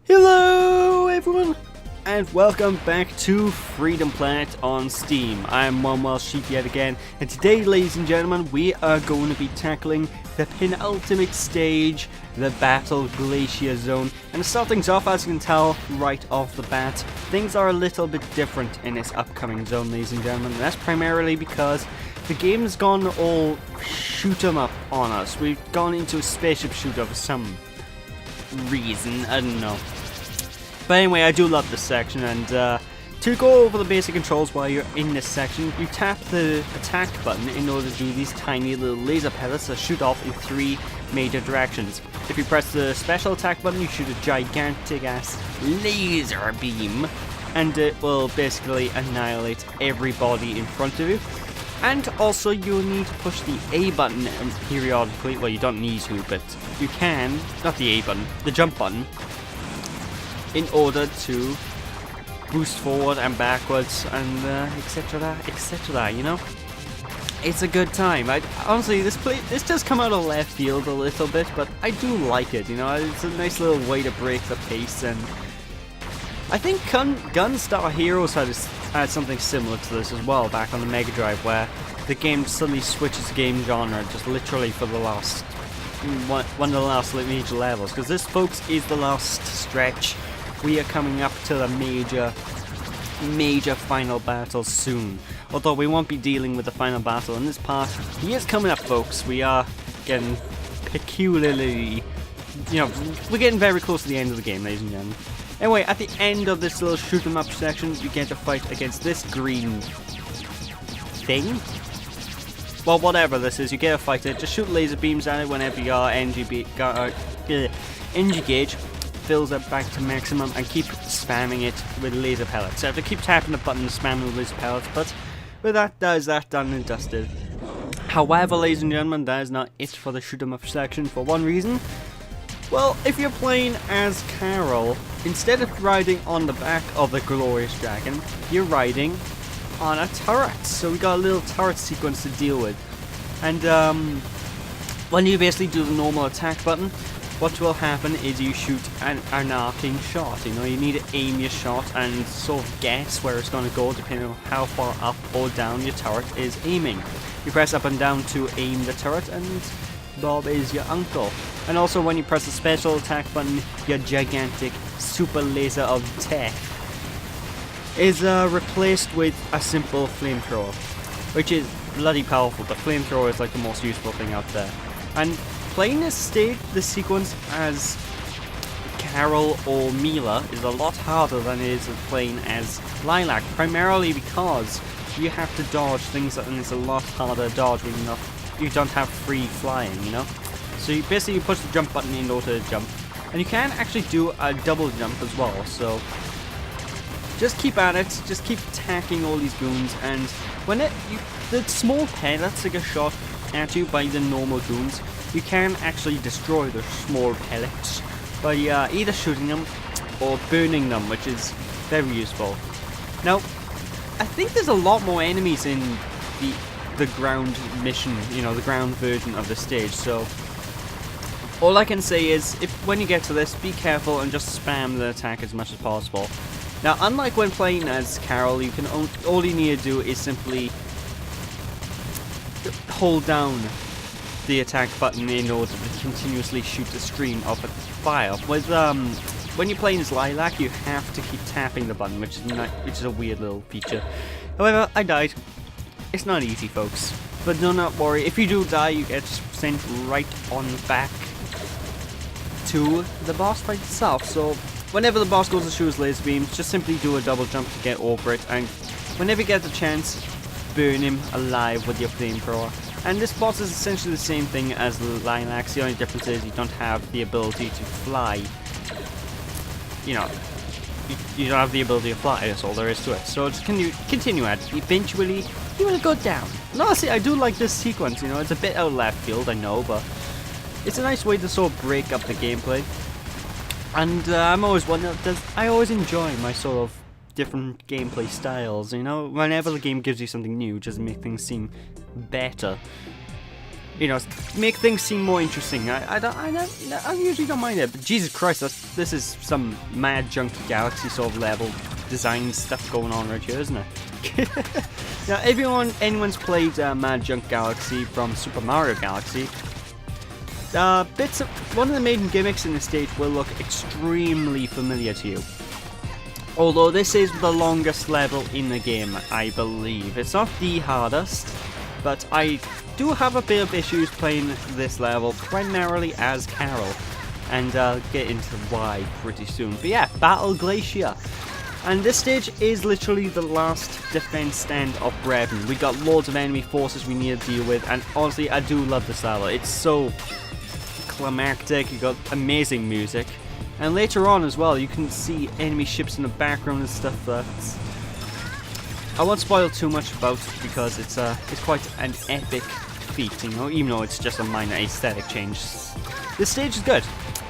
Hello everyone, and welcome back to Freedom Planet on Steam. I am One Sheep yet again, and today, ladies and gentlemen, we are going to be tackling the penultimate stage, the Battle Glacier Zone. And to start things off, as you can tell right off the bat, things are a little bit different in this upcoming zone, ladies and gentlemen. And that's primarily because the game's gone all shoot 'em up on us. We've gone into a spaceship shooter for some reason, I don't know. But anyway, I do love this section, and to go over the basic controls while you're in this section, you tap the attack button in order to do these tiny little laser pellets that shoot off in 3 major directions. If you press the special attack button, you shoot a gigantic ass laser beam, and it will basically annihilate everybody in front of you. And also you'll need to push the A button periodically. Well, you don't need to, but you can, not the A button, the jump button, in order to boost forward and backwards and etc, you know? It's a good time. Honestly, this does come out of left field a little bit, but I do like it, you know? It's a nice little way to break the pace, and I think Gunstar Heroes had something similar to this as well back on the Mega Drive, where the game suddenly switches game genre just literally for the last one of the last major levels, because this, folks, is the last stretch. We are coming up to the major final battle soon. Although we won't be dealing with the final battle in this part. He is coming up, folks. We are getting peculiarly, you know, we're getting very close to the end of the game, ladies and gentlemen. Anyway, at the end of this little shoot 'em up section, you get to fight against this green thing. Well, whatever this is, you get to fight it. Just shoot laser beams at it whenever your energy gauge fills up back to maximum, and keep spamming it with laser pellets. So I have to keep tapping the button and spamming with laser pellets, but with that done and dusted. However, ladies and gentlemen, that is not it for the shoot 'em up section, for one reason. Well, if you're playing as Carol, instead of riding on the back of the glorious dragon, you're riding on a turret. So we got a little turret sequence to deal with. And when you basically do the normal attack button, what will happen is you shoot an arcing shot. You know, you need to aim your shot and sort of guess where it's going to go depending on how far up or down your turret is aiming. You press up and down to aim the turret, and Bob is your uncle. And also when you press the special attack button, your gigantic super laser of death is replaced with a simple flamethrower, which is bloody powerful. The flamethrower is like the most useful thing out there. And playing this sequence as Carol or Mila is a lot harder than it is playing as Lilac, primarily because you have to dodge things, and it's a lot harder to dodge when you don't have free flying, you know? So you basically push the jump button in order to jump, and you can actually do a double jump as well, so just keep at it, just keep attacking all these goons, and when the small pellets that get shot at you by the normal goons, you can actually destroy the small pellets by either shooting them or burning them, which is very useful. Now, I think there's a lot more enemies in the ground mission, you know, the ground version of the stage, so all I can say is, when you get to this, be careful and just spam the attack as much as possible. Now, unlike when playing as Carol, you can all you need to do is simply hold down the attack button in order to continuously shoot the stream of fire. With when you're playing as Lilac, you have to keep tapping the button, which is a weird little feature. However, I died. It's not easy, folks, but do not worry. If you do die, you get sent right on back to the boss fight itself. So whenever the boss goes to shoot his laser beams, just simply do a double jump to get over it, and whenever you get the chance, burn him alive with your flamethrower. And this boss is essentially the same thing as Lilac. The only difference is you don't have the ability to fly. You know, you don't have the ability to fly, that's all there is to it. So just continue at it. Eventually, you will go down. And honestly, I do like this sequence, you know, it's a bit out of left field, I know, but it's a nice way to sort of break up the gameplay. And I'm always wondering, I always enjoy my sort of different gameplay styles, you know? Whenever the game gives you something new, just make things seem better. you know, make things seem more interesting. I usually don't mind it, but Jesus Christ, this is some Mad Junk Galaxy sort of level design stuff going on right here, isn't it? Now, anyone's played Mad Junk Galaxy from Super Mario Galaxy, one of the main gimmicks in the stage will look extremely familiar to you. Although this is the longest level in the game, I believe. It's not the hardest, but I do have a bit of issues playing this level, primarily as Carol. And I'll get into why pretty soon. But yeah, Battle Glacier. And this stage is literally the last defense stand of Brevon. We got loads of enemy forces we need to deal with, and honestly, I do love this level. It's so climactic, you got amazing music. And later on as well, you can see enemy ships in the background and stuff. I won't spoil too much about it because it's quite an epic feat, you know, even though it's just a minor aesthetic change. This stage is good.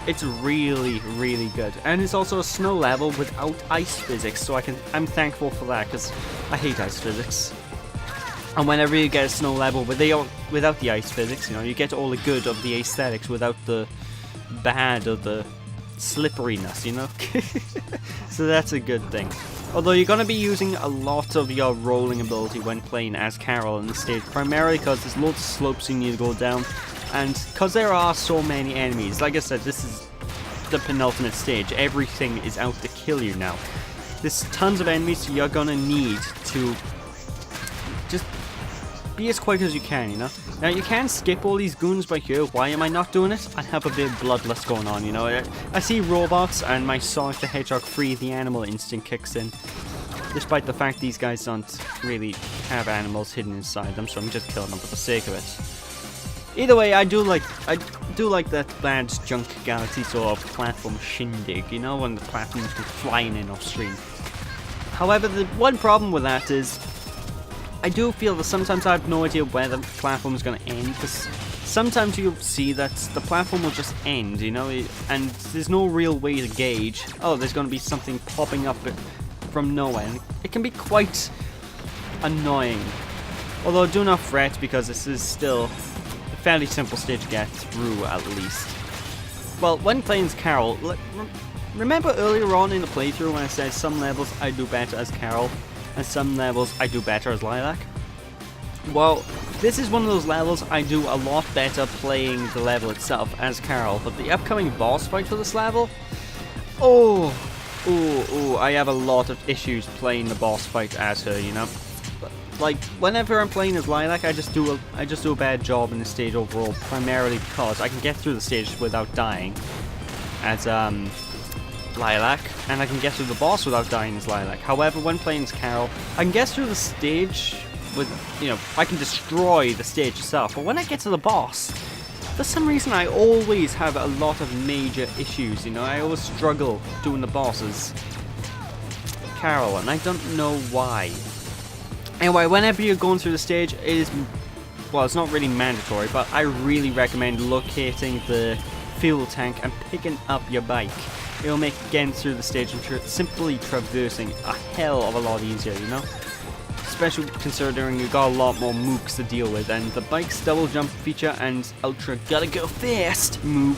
It's really, really good. And it's also a snow level without ice physics, so I'm thankful for that, because I hate ice physics. And whenever you get a snow level without the ice physics, you know, you get all the good of the aesthetics without the bad of the slipperiness, you know? So that's a good thing. Although you're going to be using a lot of your rolling ability when playing as Carol in the stage, primarily because there's loads of slopes you need to go down, and because there are so many enemies. Like I said, this is the penultimate stage. Everything is out to kill you now. There's tons of enemies, so you're going to need to just be as quick as you can, you know? Now, you can skip all these goons by here. Why am I not doing it? I have a bit of bloodlust going on, you know? I see robots, and my Sonic the Hedgehog free the animal instinct kicks in. Despite the fact these guys don't really have animals hidden inside them, so I'm just killing them for the sake of it. Either way, I do like that Mad Junk Galaxy sort of platform shindig, you know, when the platforms come flying in off screen. However, the one problem with that is I do feel that sometimes I have no idea where the platform is going to end, because sometimes you'll see that the platform will just end, you know, and there's no real way to gauge, oh, there's going to be something popping up from nowhere. And it can be quite annoying. Although do not fret, because this is still a fairly simple stage to get through, at least. Well, when playing as Carol, remember earlier on in the playthrough when I said some levels I do better as Carol, and some levels I do better as Lilac? Well, this is one of those levels I do a lot better playing the level itself as Carol, but the upcoming boss fight for this level, I have a lot of issues playing the boss fight as her, you know? Like, whenever I'm playing as Lilac, I just do a bad job in the stage overall, primarily because I can get through the stage without dying as Lilac, and I can get through the boss without dying as Lilac. However, when playing as Carol, I can get through the stage with, you know, I can destroy the stage itself, but when I get to the boss, for some reason I always have a lot of major issues, you know, I always struggle doing the bosses Carol, and I don't know why. Anyway, whenever you're going through the stage, it is, well, it's not really mandatory, but I really recommend locating the fuel tank and picking up your bike. It'll make getting through the stage and simply traversing a hell of a lot easier, you know? Especially considering you got a lot more mooks to deal with, and the bike's double jump feature and ultra gotta go fast move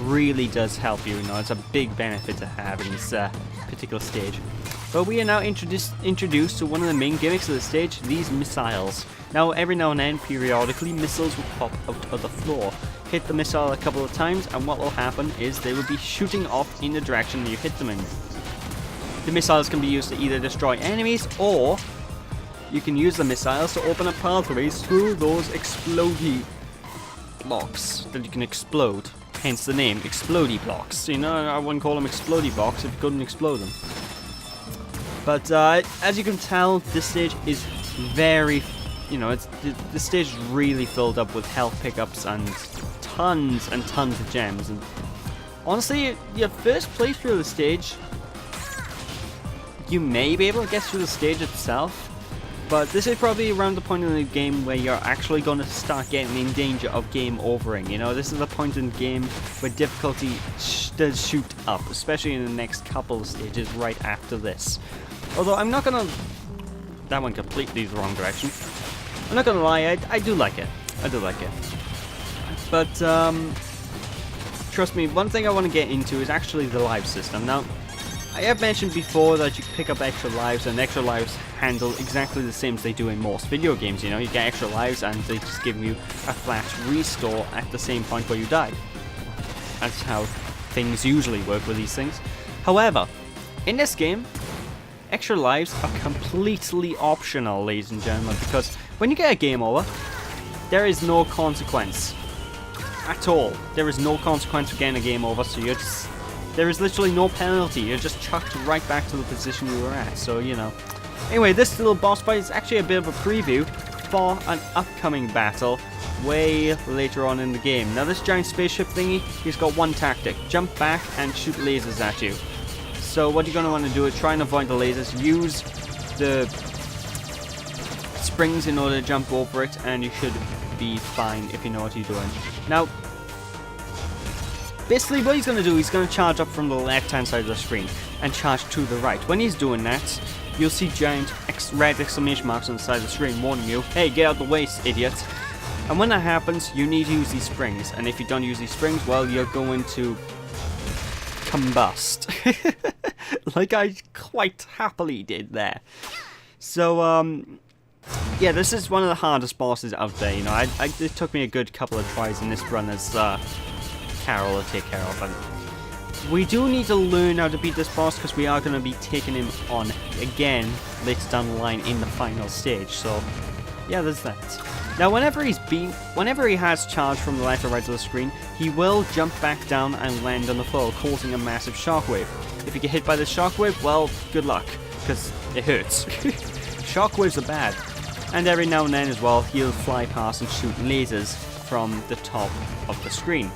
really does help you, you know? It's a big benefit to have in this particular stage. But we are now introduced to one of the main gimmicks of the stage, these missiles. Now, every now and then, periodically, missiles will pop out of the floor. Hit the missile a couple of times, and what will happen is they will be shooting off in the direction you hit them in. The missiles can be used to either destroy enemies, or you can use the missiles to open up pathways through those explodey blocks that you can explode. Hence the name, explodey blocks. You know, I wouldn't call them explodey blocks if you couldn't explode them. But as you can tell, this stage is very, you know, the stage is really filled up with health pickups and tons of gems. And honestly, your first playthrough of the stage, you may be able to get through the stage itself, but this is probably around the point in the game where you're actually going to start getting in danger of game overing. You know, this is the point in the game where difficulty does shoot up, especially in the next couple of stages right after this. Although I'm not gonna, that went completely the wrong direction. I'm not gonna lie, I do like it. I do like it. But trust me, one thing I want to get into is actually the live system. Now, I have mentioned before that you can pick up extra lives, and extra lives handle exactly the same as they do in most video games. You know, you get extra lives and they just give you a flat restore at the same point where you died. That's how things usually work with these things. However, in this game, extra lives are completely optional, ladies and gentlemen, because when you get a game over, there is no consequence at all. There is no consequence for getting a game over, so you're just... There is literally no penalty, you're just chucked right back to the position you were at, so you know. Anyway, this little boss fight is actually a bit of a preview for an upcoming battle way later on in the game. Now this giant spaceship thingy, he's got one tactic: jump back and shoot lasers at you. So what you're going to want to do is try and avoid the lasers, use the springs in order to jump over it, and you should be fine if you know what you're doing. Now, basically what he's going to do, he's going to charge up from the left hand side of the screen and charge to the right. When he's doing that, you'll see giant red exclamation marks on the side of the screen warning you, hey, get out the way, idiot. And when that happens, you need to use these springs, and if you don't use these springs, well, you're going to combust. Like I quite happily did there. So, yeah, this is one of the hardest bosses out there, you know. It took me a good couple of tries in this run as Carol to take care of, and we do need to learn how to beat this boss because we are going to be taking him on again later down the line in the final stage. So yeah, there's that. Now whenever he has charged from the left or right of the screen, he will jump back down and land on the floor, causing a massive shockwave. If you get hit by the shockwave, well, good luck, because it hurts. Shockwaves are bad. And every now and then as well, he'll fly past and shoot lasers from the top of the screen.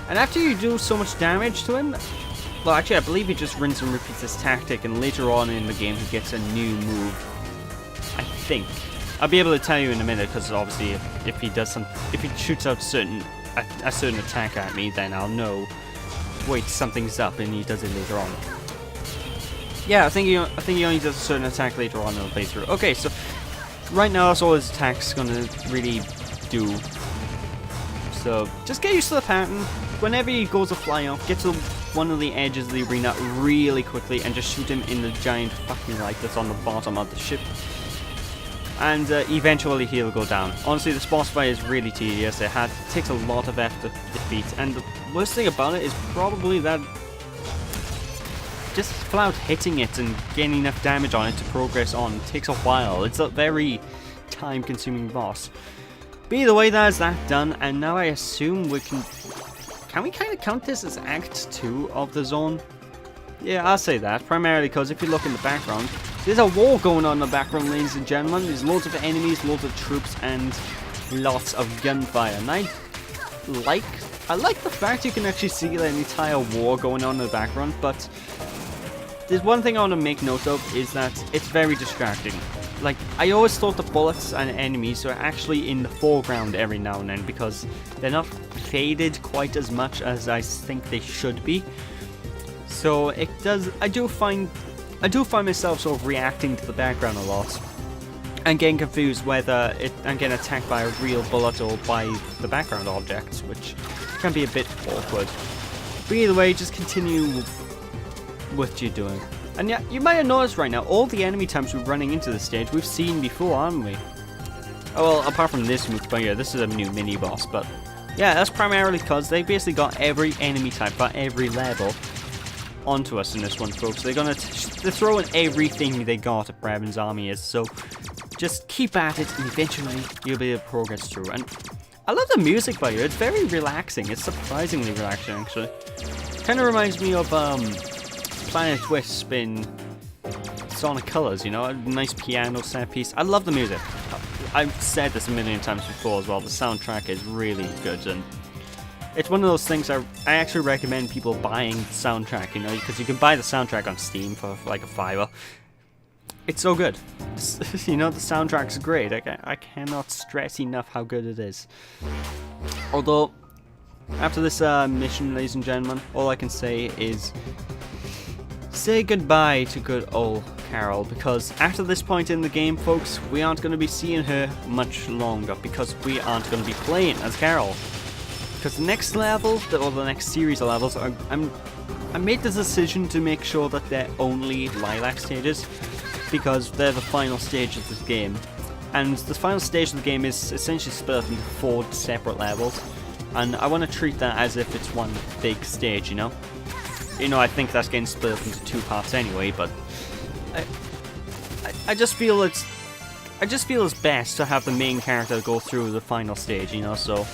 And after you do so much damage to him, well, actually I believe he just rinse and repeats this tactic, and later on in the game he gets a new move, I think. I'll be able to tell you in a minute, because obviously if he shoots out a certain attack at me, then I'll know, wait, something's up, and he does it later on. Yeah, I think he only does a certain attack later on in the playthrough. Okay, so right now that's all his attacks gonna really do. So just get used to the pattern. Whenever he goes to fly off, get to one of the edges of the arena really quickly and just shoot him in the giant fucking light that's on the bottom of the ship. And eventually he'll go down. Honestly, this boss fight is really tedious. It takes a lot of effort to defeat, and the worst thing about it is probably that just flat hitting it and getting enough damage on it to progress on takes a while. It's a very time-consuming boss. But either way, that is that done, and now I assume we can we kind of count this as Act 2 of the zone? Yeah, I'll say that, primarily because if you look in the background, there's a war going on in the background, ladies and gentlemen. There's loads of enemies, loads of troops, and lots of gunfire. And I like the fact you can actually see the entire war going on in the background, but there's one thing I want to make note of, is that it's very distracting. Like, I always thought the bullets and enemies are actually in the foreground every now and then, because they're not faded quite as much as I think they should be. So it does. I do find myself sort of reacting to the background a lot, and getting confused whether I'm getting attacked by a real bullet or by the background objects, which can be a bit awkward. But either way, just continue what you're doing. And yeah, you might have noticed right now, all the enemy types we're running into the stage we've seen before, aren't we? Oh, well, apart from this move, but yeah, this is a new mini-boss, but yeah, that's primarily because they basically got every enemy type at every level onto us in this one, folks. They're throwing everything they got at Brevon's army is, so just keep at it, and eventually you'll be able to progress through. And I love the music by here, it's very relaxing, it's surprisingly relaxing, actually. Kind of reminds me of, Planet Wisp in Sonic Colors, you know, a nice piano set piece. I love the music. I've said this a million times before as well, the soundtrack is really good, and it's one of those things I actually recommend people buying the soundtrack, you know, because you can buy the soundtrack on Steam for like a $5. It's so good. You know, the soundtrack's great. I cannot stress enough how good it is. Although, after this mission, ladies and gentlemen, all I can say is say goodbye to good old Carol, because after this point in the game, folks, we aren't going to be seeing her much longer, because we aren't going to be playing as Carol. Because the next level, or the next series of levels, I made the decision to make sure that they're only Lilac stages, because they're the final stage of this game. And the final stage of the game is essentially split up into 4 separate levels, and I want to treat that as if it's one big stage, you know? I think that's getting split up into 2 parts anyway, but I just feel it's best to have the main character go through the final stage, you know, so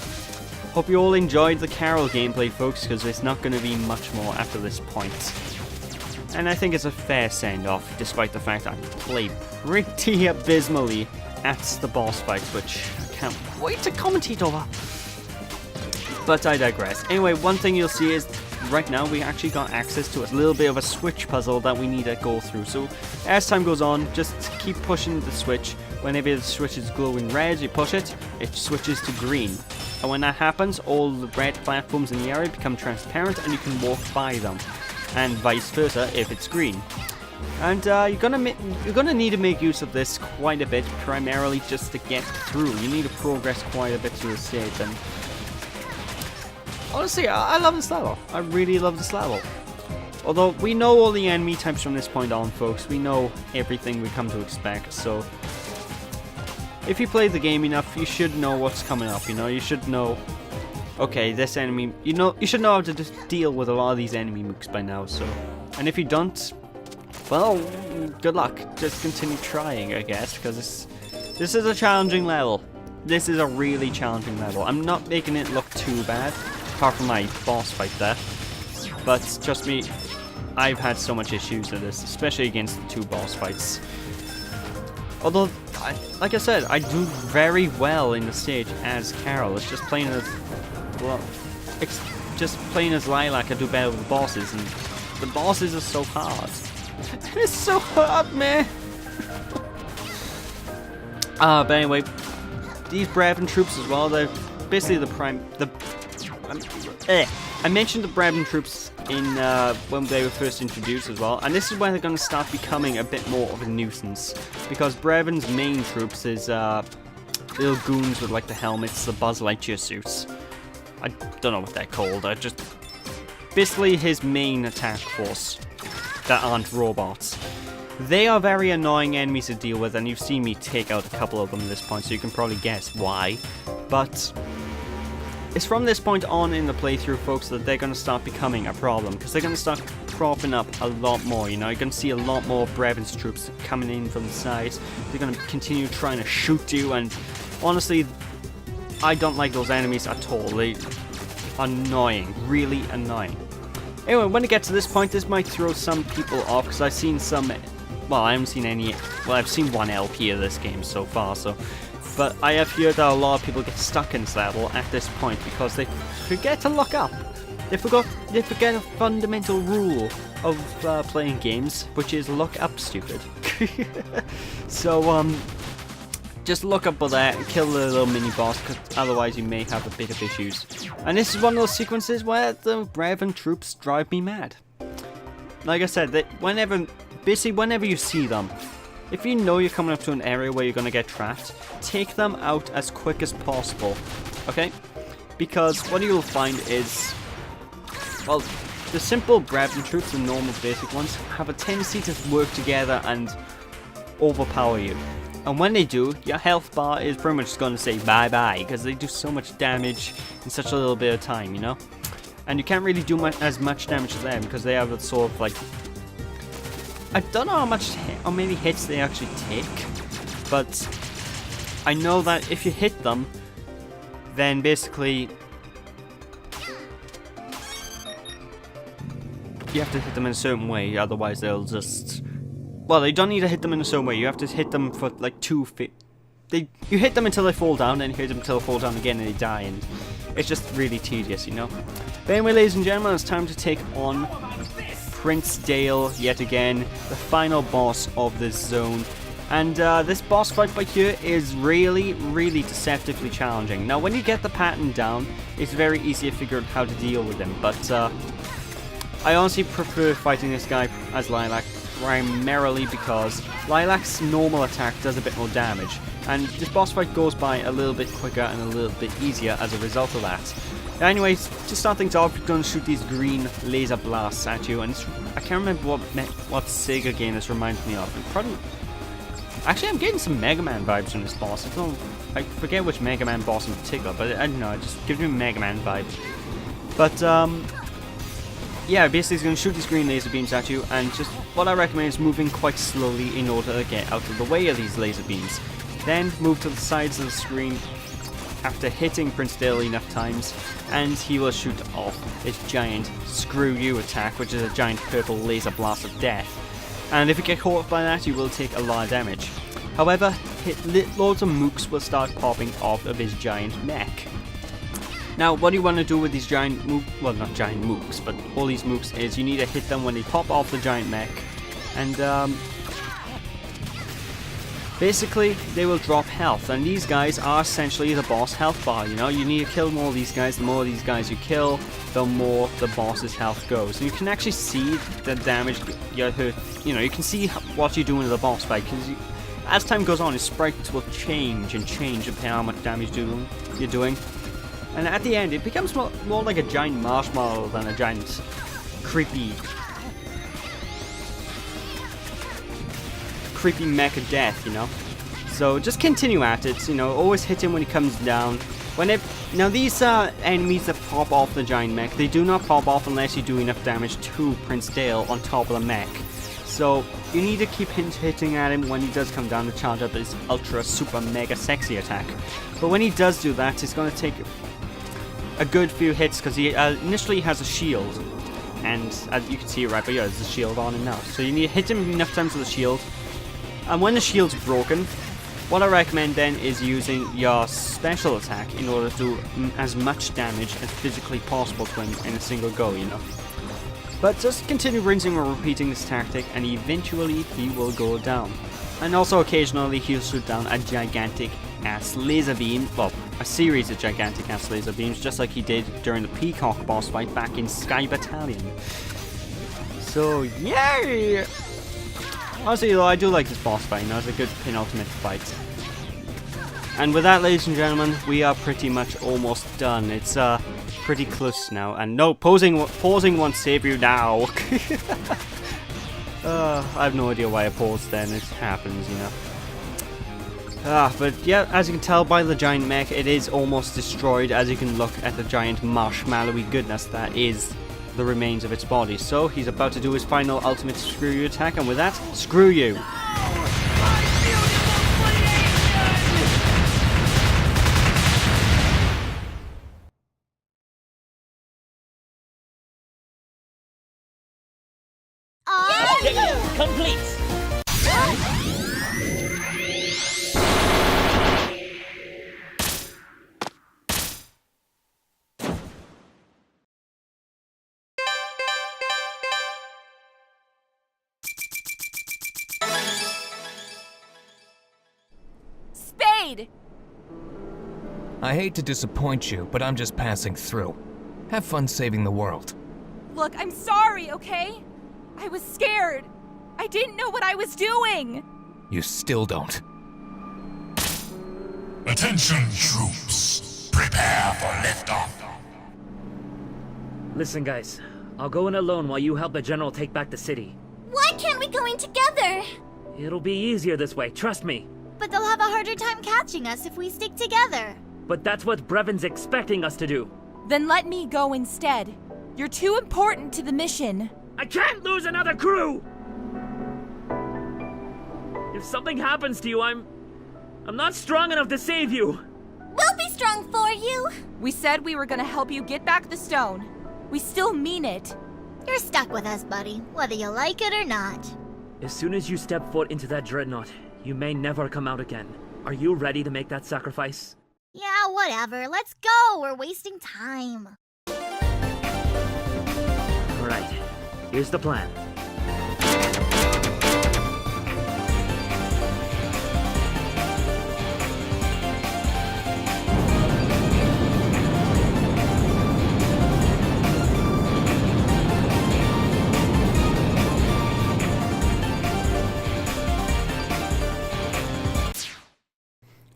hope you all enjoyed the Carol gameplay, folks, because there's not going to be much more after this point. And I think it's a fair send-off, despite the fact I played pretty abysmally at the boss fights, which I can't wait to commentate over. But I digress. Anyway, one thing you'll see is right now we actually got access to a little bit of a switch puzzle that we need to go through. So as time goes on, just keep pushing the switch. Whenever the switch is glowing red, you push it, it switches to green. And when that happens, all the red platforms in the area become transparent and you can walk by them. And vice versa if it's green. And you're gonna need to make use of this quite a bit, primarily just to get through. You need to progress quite a bit through the stage, and honestly, I love this level. I really love this level. Although we know all the enemy types from this point on, folks. We know everything we come to expect. So if you play the game enough, you should know what's coming up. You know, you should know. Okay, this enemy. You should know how to just deal with a lot of these enemy mooks by now. So, and if you don't, well, good luck. Just continue trying, I guess, because this is a challenging level. This is a really challenging level. I'm not making it look too bad, apart from my boss fight there. But trust me, I've had so much issues with this, especially against the 2 boss fights. Although, like I said, I do very well in the stage as Carol. It's just playing as, well, it's just playing as Lilac. I do better with the bosses, and the bosses are so hard. It's so hard, man. But anyway, these Brevon troops as well. They're basically I mentioned the Brevon troops in when they were first introduced as well, and this is where they're going to start becoming a bit more of a nuisance, because Brevon's main troops is little goons with like the helmets, the Buzz Lightyear suits. I don't know what they're called. Basically his main attack force that aren't robots. They are very annoying enemies to deal with, and you've seen me take out a couple of them at this point, so you can probably guess why. But it's from this point on in the playthrough, folks, that they're going to start becoming a problem, because they're going to start cropping up a lot more, you know. You're going to see a lot more Brevon's troops coming in from the sides. They're going to continue trying to shoot you, and honestly, I don't like those enemies at all. They're annoying, really annoying. Anyway, when it gets to this point, this might throw some people off, because I've seen some, well, I haven't seen any, well, I've seen 1 LP of this game so far, so, but I have heard that a lot of people get stuck in this level at this point because they forget to look up. They forget a fundamental rule of playing games, which is look up, stupid. So, just look up for that and kill the little mini boss, because otherwise you may have a bit of issues. And this is one of those sequences where the Brevon troops drive me mad. Like I said, basically whenever you see them, if you know you're coming up to an area where you're going to get trapped, take them out as quick as possible, okay? Because what you'll find is, well, the simple Brevon troops, the normal basic ones, have a tendency to work together and overpower you. And when they do, your health bar is pretty much going to say bye-bye, because they do so much damage in such a little bit of time, you know? And you can't really do as much damage to them, because they have a sort of like... I don't know how many hits they actually take, but I know that if you hit them, then basically... you have to hit them in a certain way, otherwise they'll just... Well, you don't need to hit them in a certain way. You have to hit them for like 2 feet. You hit them until they fall down, and you hit them until they fall down again and they die, and it's just really tedious, you know? But anyway, ladies and gentlemen, it's time to take on Prince Dale yet again, the final boss of this zone. And this boss fight by here is really, really deceptively challenging. Now, when you get the pattern down, it's very easy to figure out how to deal with him, but I honestly prefer fighting this guy as Lilac, primarily because Lilac's normal attack does a bit more damage, and this boss fight goes by a little bit quicker and a little bit easier as a result of that. Anyways, to start things off, you're going to shoot these green laser blasts at you, and I can't remember what Sega game this reminds me of. Actually, I'm getting some Mega Man vibes from this boss. I forget which Mega Man boss in particular, but I don't know, it just gives me Mega Man vibes. But, yeah, basically he's going to shoot these green laser beams at you, and just what I recommend is moving quite slowly in order to get out of the way of these laser beams. Then move to the sides of the screen after hitting Prince Dale enough times, and he will shoot off his giant Screw You attack, which is a giant purple laser blast of death. And if you get caught up by that, you will take a lot of damage. However, loads of mooks will start popping off of his giant neck. Now, what you want to do with these giant well, not giant mooks, but all these mooks is you need to hit them when they pop off the giant mech, and basically they will drop health, and these guys are essentially the boss health bar. You know, you need to kill more of these guys. The more of these guys you kill, the more the boss's health goes. And you can actually see the damage you hurt. You know, you can see what you're doing to the boss fight, because as time goes on, his sprites will change depending on how much damage you're doing. And at the end, it becomes more like a giant marshmallow than a giant creepy mech of death, you know? So just continue at it, you know, always hit him when he comes down. Now these enemies that pop off the giant mech, they do not pop off unless you do enough damage to Prince Dale on top of the mech. So you need to keep hitting at him when he does come down to charge up his ultra super mega sexy attack. But when he does do that, it's going to take a good few hits, because he initially has a shield, and as you can see right, but yeah, there's a shield on him now. So you need to hit him enough times with the shield, and when the shield's broken, what I recommend then is using your special attack in order to do as much damage as physically possible to him in a single go, you know. But just continue rinsing or repeating this tactic, and eventually he will go down. And also occasionally he'll shoot down a gigantic ass laser beam, well, a series of gigantic ass laser beams, just like he did during the Peacock boss fight back in Sky Battalion. So, yay! Honestly though, I do like this boss fight, you know, it's a good penultimate fight. And with that, ladies and gentlemen, we are pretty much almost done. It's pretty close now, and no, pausing won't save you now. I have no idea why I paused then, it happens, you know. But yeah, as you can tell by the giant mech, it is almost destroyed, as you can look at the giant marshmallowy goodness that is the remains of its body. So he's about to do his final ultimate Screw You attack, and with that, screw you! Objective complete! Spade! I hate to disappoint you, but I'm just passing through. Have fun saving the world. Look, I'm sorry, okay? I was scared. I didn't know what I was doing. You still don't. Attention, troops. Prepare for liftoff. Listen, guys. I'll go in alone while you help the general take back the city. Why can't we go in together? It'll be easier this way, trust me. But they'll have a harder time catching us if we stick together. But that's what Brevon's expecting us to do. Then let me go instead. You're too important to the mission. I can't lose another crew! If something happens to you, I'm not strong enough to save you. We'll be strong for you. We said we were gonna help you get back the stone. We still mean it. You're stuck with us, buddy, whether you like it or not. As soon as you step foot into that dreadnought, you may never come out again. Are you ready to make that sacrifice? Yeah, whatever. Let's go. We're wasting time. Alright, here's the plan.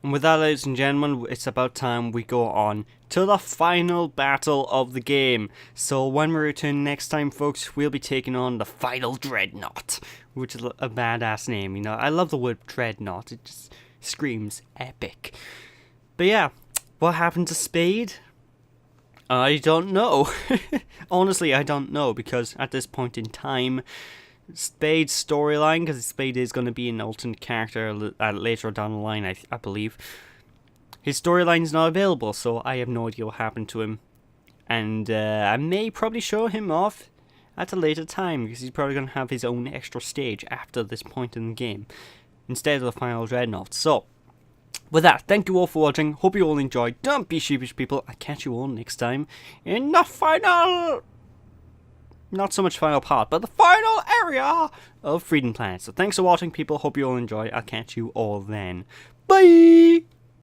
And with that, ladies and gentlemen, it's about time we go on to the final battle of the game. So when we return next time, folks, we'll be taking on the final Dreadnought, which is a badass name. You know, I love the word Dreadnought. It just screams epic. But yeah, what happened to Spade? I don't know. Honestly, I don't know, because at this point in time, Spade's storyline, because Spade is going to be an alternate character later down the line, I believe. His storyline's not available, so I have no idea what happened to him. And I may probably show him off at a later time, because he's probably going to have his own extra stage after this point in the game, instead of the final Dreadnought. So, with that, thank you all for watching. Hope you all enjoyed. Don't be sheepish, people. I'll catch you all next time in the final... not so much final part, but the final area of Freedom Planet. So thanks for watching, people. Hope you all enjoy. I'll catch you all then. Bye!